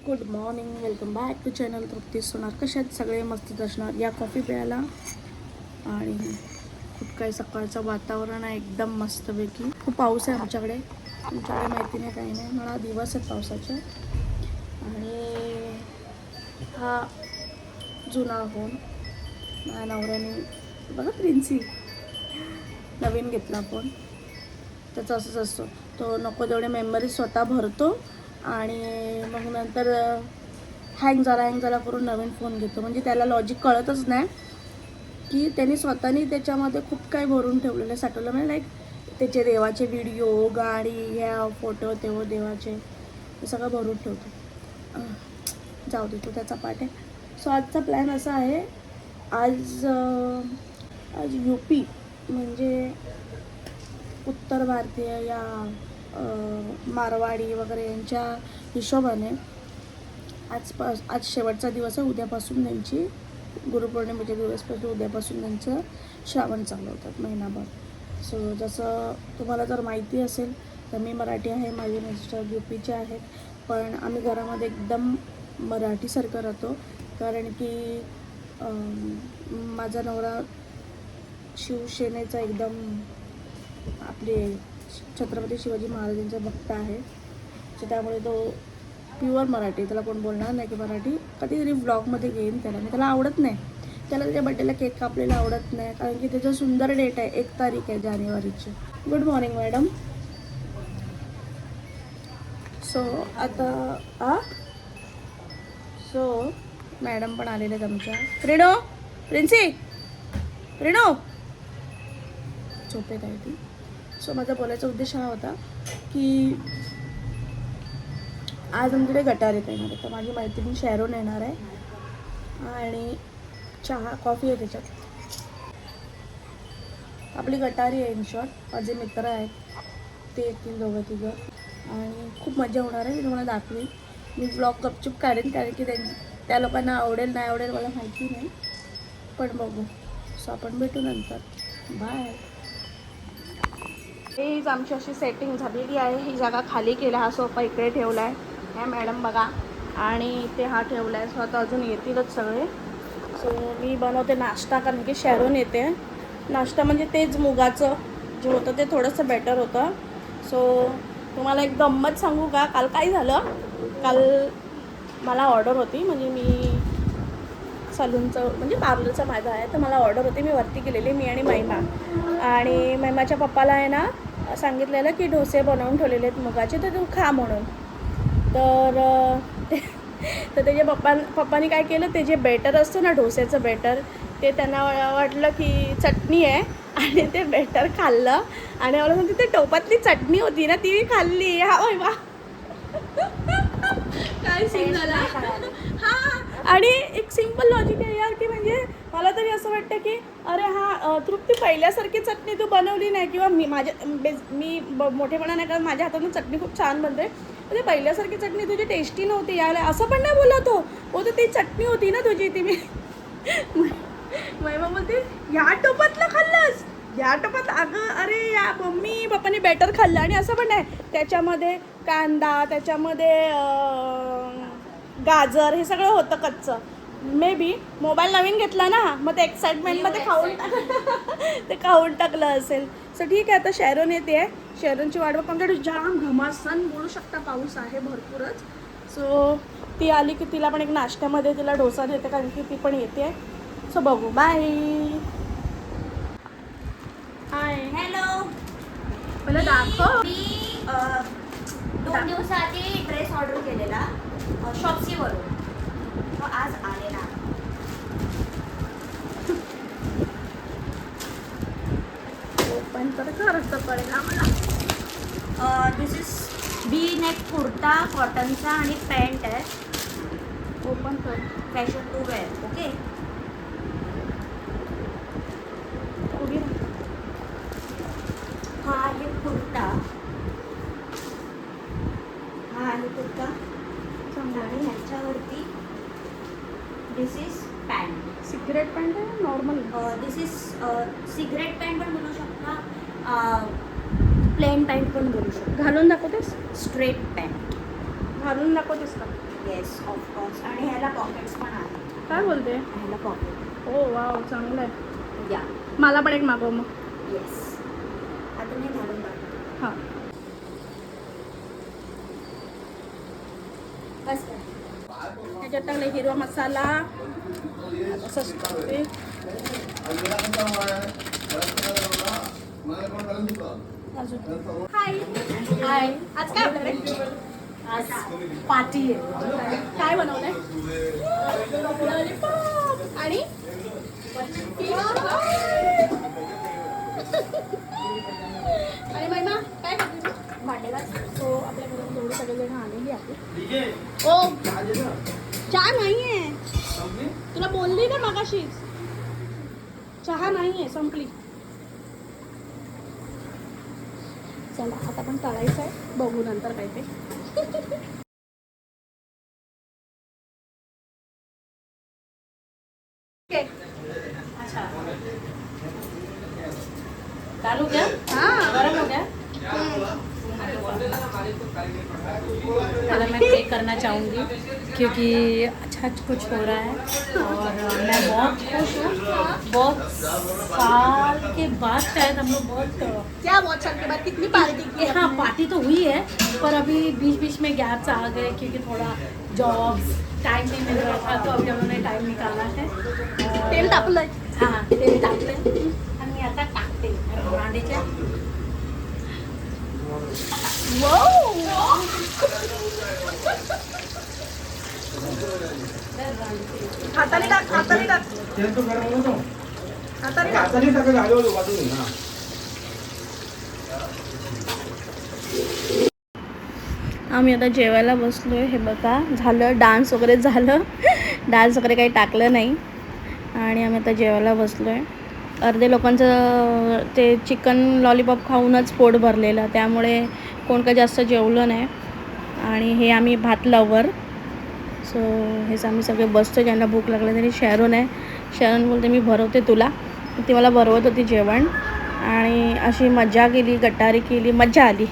Good morning, welcome back to channel Trupti Sonar. कशात सगळे मस्त असणार. या कॉफी प्यायला आणि खूप काही सकाळचं वातावरण आहे एकदम मस्तपैकी. खूप पाऊस आहे आमच्याकडे. तुमच्याकडे माहिती नाही काही नाही. मला दिवस आहेत पावसाचे. आणि हा जुना फोन माझ्या नवऱ्याने बघा प्रिन्सी नवीन घेतला फोन. त्याचं असंच असतो, तो नको तेवढे मेमरीज स्वतः भरतो आणि मग नंतर हँग झाला करून नवीन फोन घेतो. म्हणजे त्याला लॉजिक कळतच नाही की त्यांनी स्वतःनी त्याच्यामध्ये खूप काही भरून ठेवलेलं साठवलं. म्हणजे लाईक त्याचे देवाचे व्हिडिओ, गाडी, ह्या फोटो तेव्हा देवाचे हे सगळं भरून ठेवतो. जाऊ दे, तो त्याचा पाठ आहे. सो आजचा प्लॅन असा आहे, आज UP म्हणजे उत्तर भारतीय या मारवाडी वगैरे यांच्या हिशोबाने आज शेवटचा दिवस आहे. उद्यापासून त्यांची गुरुपौर्णिमेच्या दिवसपासून उद्यापासून त्यांचं श्रावण चालू होतात महिनाभर. सो जसं तुम्हाला जर माहिती असेल तर मी मराठी आहे, माझे मिस्टर UPचे आहेत, पण आम्ही घरामध्ये एकदम मराठीसारखं राहतो. कारण की माझा नवरा शिवसेनेचा एकदम आपले छत्रपती शिवाजी महाराजांचा भक्त आहे. त्यामुळे तो प्युअर मराठी. त्याला कोण बोलणार नाही की मराठी. कधीतरी व्लॉगमध्ये घेईन त्याला. मी त्याला आवडत नाही, त्याला त्याच्या बड्डेला केक कापलेला आवडत नाही, कारण की त्याचं सुंदर डेट आहे, 1 तारीख आहे जानेवारीची. Good morning madam. सो आता मॅडम पण आलेले आहेत आमच्या. रेणो, प्रिन्सी, रेणो झोपेत आहे ती. सो माझा बोलायचा उद्देश हा होता की आज आमच्याकडे गटार येत येणार आहे. तर माझी मैत्रीण शॅरोन येणार आहे आणि चहा कॉफी आहे त्याच्यात. आपली गटारी आहे इन शॉर्ट. माझे मित्र आहेत ते येतील दोघं तिघं आणि खूप मजा होणार आहे. मी तुम्हाला दाखवीन. मी व्लॉग गपचूप काढेन, कारण की त्या लोकांना आवडेल नाही आवडेल मला माहिती नाही, पण बघू. सो आपण भेटू नंतर. बाय. हीच आमची अशी सेटिंग झालेली आहे. ही जागा खाली केला. हा सोफा इकडे ठेवला आहे, ह्या मॅडम बघा, आणि इथे हा ठेवला आहे. सो आता अजून येतीलच सगळे. सो मी बनवते नाश्ता, कारण की शॅरोन येते. नाश्ता म्हणजे तेच मुगाचं जे होतं ते थोडंसं बेटर होतं. सो तुम्हाला एक गंमत सांगू का? काल काय झालं, काल मला ऑर्डर होती. म्हणजे मी सलूनचं म्हणजे पार्लरचं माझं आहे, तर मला ऑर्डर होती. मी वरती गेलेली, मी आणि महिमा. आणि महिमाच्या पप्पाला आहे ना सांगितलेलं की डोसे बनवून ठेवलेले आहेत मुगाचे, तर तू खा म्हणून. तर त्याच्या पप्पानी काय केलं, ते जे बेटर असतं ना डोस्याचं बेटर, ते त्यांना वाटलं की चटणी आहे आणि ते बेटर खाल्लं. आणि मला म्हणते ते टोपातली चटणी होती ना ती खाल्ली. हा वा काय सीन झाला. हां, आणि एक सिम्पल लॉजिक आहे यार, की म्हणजे मला तरी असं वाटतं की अरे हां तृप्ती, पहिल्यासारखी चटणी तू बनवली नाही, किंवा मी मोठेपणा नाही, कारण माझ्या हातातून चटणी खूप छान बनते. म्हणजे पहिल्यासारखी चटणी तुझी टेस्टी नव्हती यायला, असं पण नाही बोलत हो तर ती चटणी होती ना तुझी. ती मी महिमा बोलते ह्या टोपातलं खाल्लंस, ह्या टोपातलं. अगं अरे या मम्मी पप्पाने बेटर खाल्लं. आणि असं पण नाही, त्याच्यामध्ये कांदा, त्याच्यामध्ये गाजर, हे सगळं होतं कच्चं. मे बी मोबाईल नवीन घेतला ना, मग ते एक्साइटमेंटमध्ये ते खाऊन टाकलं असेल. सो ठीक आहे, आता शॅरोन येते. शॅरोनची वाट बघ. आमच्याकडे जाम घमासन बोलू शकता पाऊस आहे भरपूरच. सो ती आली की तिला पण एक नाश्त्यामध्ये तिला डोसा देते, कारण की ती पण येते. सो बघू. बाय. हाय. हॅलो. मला दाखव. मी 2 दिवसाआधी ड्रेस ऑर्डर केलेला शॉप्सीवरून, तो आज आलेला. ओपन तर करत पडेल आम्हाला. This is V neck kurta कॉटनचा आणि पॅन्ट आहे. ओपन कर. Fashion to wear. ओके. हा आहे कुर्ता, आणि ह्याच्यावरती this is pant. Cigarette pant आहे normal. This is cigarette pant पण बोलू शकता, प्लेन पॅन्ट पण बोलू शकता. घालून दाखवतेस. Straight pant. घालून दाखवतेस का? Yes of course. आणि ह्याला पॉकेट्स पण आहे. काय बोलते? ह्याला पॉकेट. हो वाव, चांगलं आहे. या. मला पण एक मागव मग. येस. आता मी घालून दाखवते. हां. बस कर. ह्याच्यात टाकले हिरवा मसाला. असंच टाकते. अजून हाय. हाय, आज काय आपल्याकडे? आज पार्टी आहे. काय बनवलंय? लॉलीपॉप आणि आणि महिमा काय करते तू? भांडे घास. सो आपल्या घरात जेवढे सगळेजण आलेली आहे. ओ चहा नाहीये, तुला बोलली ना मगाशीच, चहा नाहीये, संपली. चला आता पण तळायचं आहे, बघू नंतर काय ते. अच्छा. चालू क्या? हाँ गरम हो गया? मैं पे करना चाहूँगी क्योंकि अच्छा कुछ हो रहा है और मैं बहुत खुश हूँ. बहुत साल के बाद शायद हम लोग बहुत क्या बहुत साल के बाद कितनी पार्टी की है? हाँ पार्टी तो हुई है पर अभी बीच बीच में गैप्स आ गए क्योंकि थोड़ा जॉब्स टाइम नहीं मिल रहा था तो अभी हम लोगों ने टाइम निकाला है. तेल तापलंय. हां ते टाकले आणि आता टाकते भांडीच्या. हाताने टाक, हाताने टाक, तेल तो गरम होतो. हाताने टाक. हाताने टाका घालवलं वाटून ना. आम्ही आता जेवायला बसलोय. हे बघा झालं, डान्स वगैरे झालं. डान्स वगैरे काही टाकलं नाही आणि आम्ही आता जेवायला बसलोय. अर्धे लोकांचं ते चिकन लॉलीपॉप खाऊनच पोट भरलेलं, त्यामुळे कोण काही जास्त जेवलं नाही. आणि हे आम्ही भात लवर. सो हेच आम्ही सगळे बसतो, ज्यांना भूक लागली तरी. शॅरोन आहे, शॅरोन बोलते मी भरवते तुला, ती मला भरवत होती जेवण आणि अशी मजा केली, गटारी केली, मजा आली.